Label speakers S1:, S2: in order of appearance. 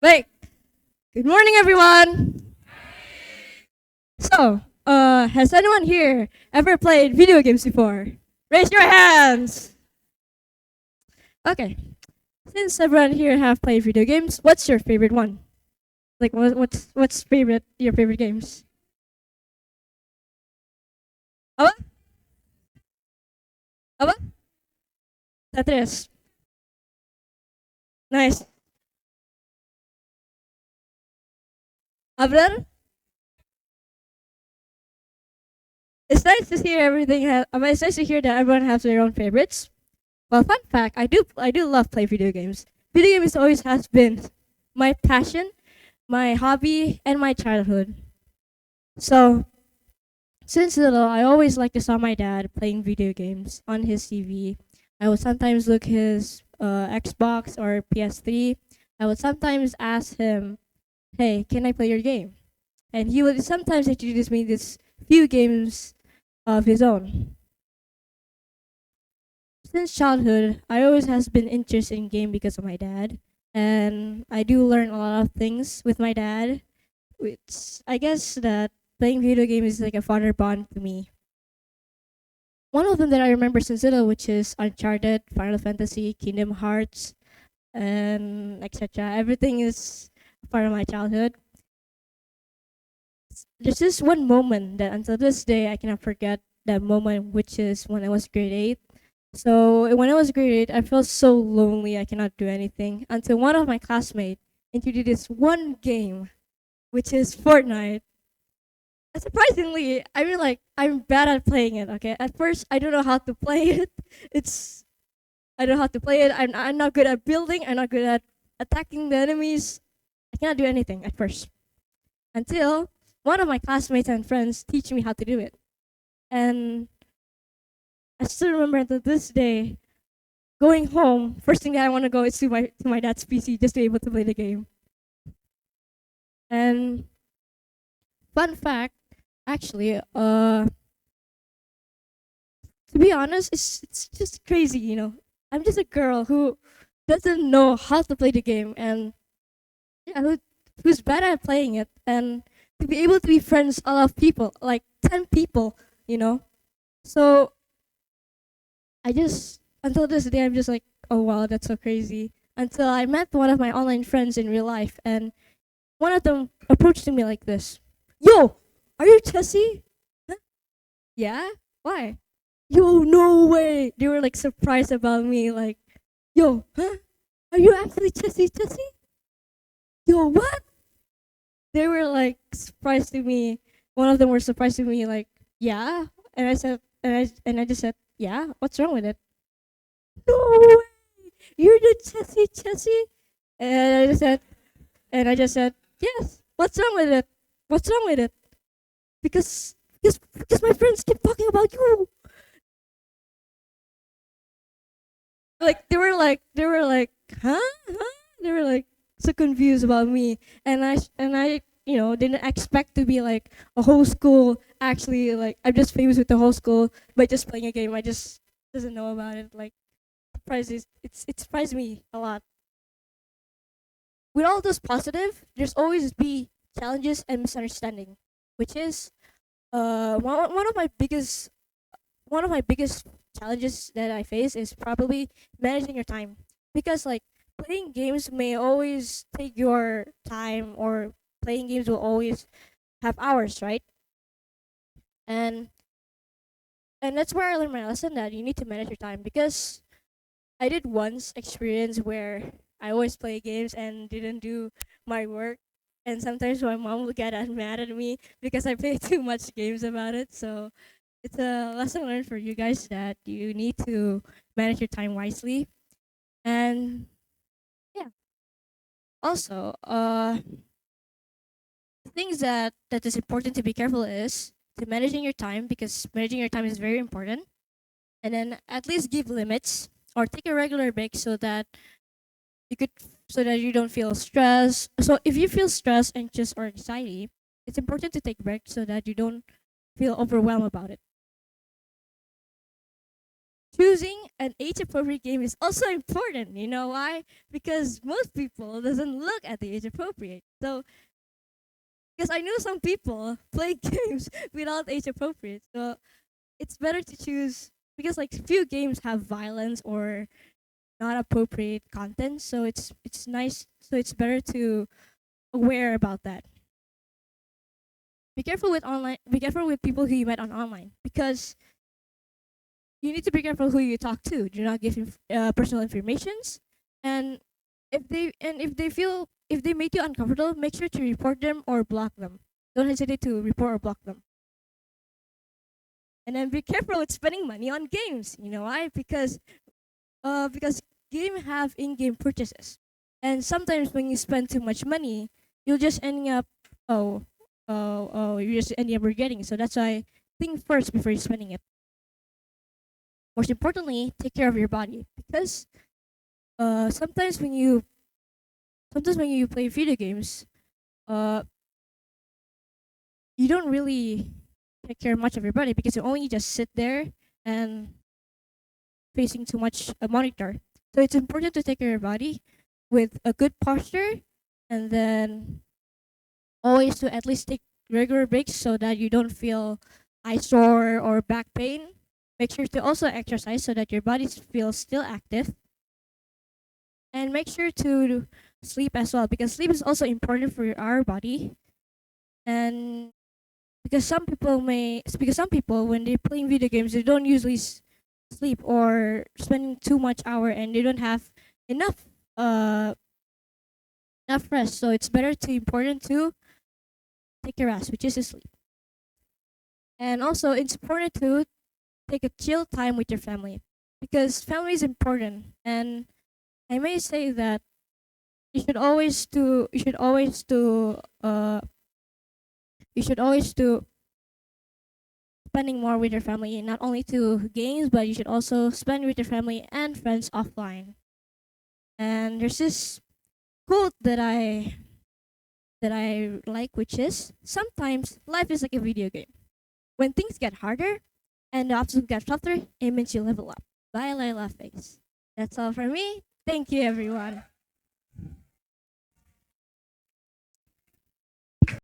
S1: Wait, good morning, everyone. Has anyone here ever played video games before? Raise your hands. Okay, since everyone here have played video games, what's your favorite one? Like, what's favorite your favorite games? Apa? Apa? Tetris. Nice. Abrar, it's nice to hear everything. It's nice to hear that everyone has their own favorites. Well, fun fact, I do love play video games. Video games always has been my passion, my hobby, and my childhood. So since little, I always liked to saw my dad playing video games on his TV. I would sometimes look his Xbox or PS3. I would sometimes ask him, "Hey, can I play your game?" And he would sometimes introduce me this few games of his own. Since childhood, I always has been interested in game because of my dad, and I do learn a lot of things with my dad. Which I guess that playing video games is like a father bond to me. One of them that I remember since little, which is Uncharted, Final Fantasy, Kingdom Hearts, and etc. Everything is part of my childhood. There's this one moment that until this day I cannot forget that moment, which is when I was grade 8. So when I was grade 8, I felt so lonely I cannot do anything until one of my classmates introduced this one game, which is Fortnite. And surprisingly, I mean, like, I'm bad at playing it. Okay, at first I don't know how to play it. It's I don't know how to play it. I'm not good at building. I'm not good at attacking the enemies. I cannot do anything at first until one of my classmates and friends teach me how to do it. And I still remember until this day, going home, first thing that I want to go is to my dad's PC just to be able to play the game. And fun fact, actually, to be honest, it's just crazy, you know. I'm just a girl who doesn't know how to play the game, and yeah, who's bad at playing it, and to be able to be friends a lot of people, like 10 people, you know. So I just until this day I'm just like, oh wow, that's so crazy. Until I met one of my online friends in real life, and one of them approached me like this: "Yo, are you Chessie?" Huh? Yeah. Why? Yo, no way. They were like surprised about me, like, yo, huh? Are you actually Chessie? Yo, what? They were like surprised to me. One of them were surprised to me, like, yeah. And I said, and I just said, yeah. What's wrong with it? No way. You're the Chessie. And I just said, yes. What's wrong with it? What's wrong with it? Because my friends keep talking about you. Like they were like, huh? They were like so confused about me, and I didn't expect to be like a whole school. Actually, like I'm just famous with the whole school by just playing a game. I just doesn't know about it. Like surprises, it surprised me a lot. With all those positive, there's always be challenges and misunderstanding, which is one of my biggest challenges that I face is probably managing your time, because like playing games may always take your time, or playing games will always have hours, right? And that's where I learned my lesson that you need to manage your time, because I did once experience where I always play games and didn't do my work, and sometimes my mom would get mad at me because I play too much games about it. So it's a lesson learned for you guys that you need to manage your time wisely. And yeah, also, things that is important to be careful is to managing your time, because managing your time is very important. And then at least give limits or take a regular break you could so that you don't feel stress. So if you feel stress, anxious, or anxiety, it's important to take a break so that you don't feel overwhelmed about it. choosing an age-appropriate game is also important. You know why? Because most people doesn't look at the age-appropriate. So, because I know some people play games without age-appropriate. So it's better to choose because like few games have violence or not appropriate content. So it's nice. So it's better to aware about that. Be careful with online. Be careful with people who you met on online because you need to be careful who you talk to. Do not give personal informations, and if they feel if they make you uncomfortable, make sure to report them or block them. Don't hesitate to report or block them. And then be careful with spending money on games. You know why? Because game have in-game purchases, and sometimes when you spend too much money, you'll just ending up oh you're just ending up regretting. So that's why think first before you're spending it. Most importantly, take care of your body because sometimes when you play video games, uh, you don't really take care much of your body because you only just sit there and facing too much a monitor. So it's important to take care of your body with a good posture, and then always to at least take regular breaks so that you don't feel eye sore or back pain. Make sure to also exercise so that your body feels still active, and make sure to sleep as well because sleep is also important for our body. And because some people when they're playing video games they don't usually sleep or spending too much hour and they don't have enough uh enough rest. So it's better to important to take a rest, which is to sleep. And also it's important to take a chill time with your family because family is important. And I may say that you should always do you should always do spending more with your family, not only to games, but you should also spend with your family and friends offline. And there's this quote that I like, which is sometimes life is like a video game. When things get harder and the obstacles get tougher, it means you level up. Bye, Layla Face. That's all from me. Thank you, everyone.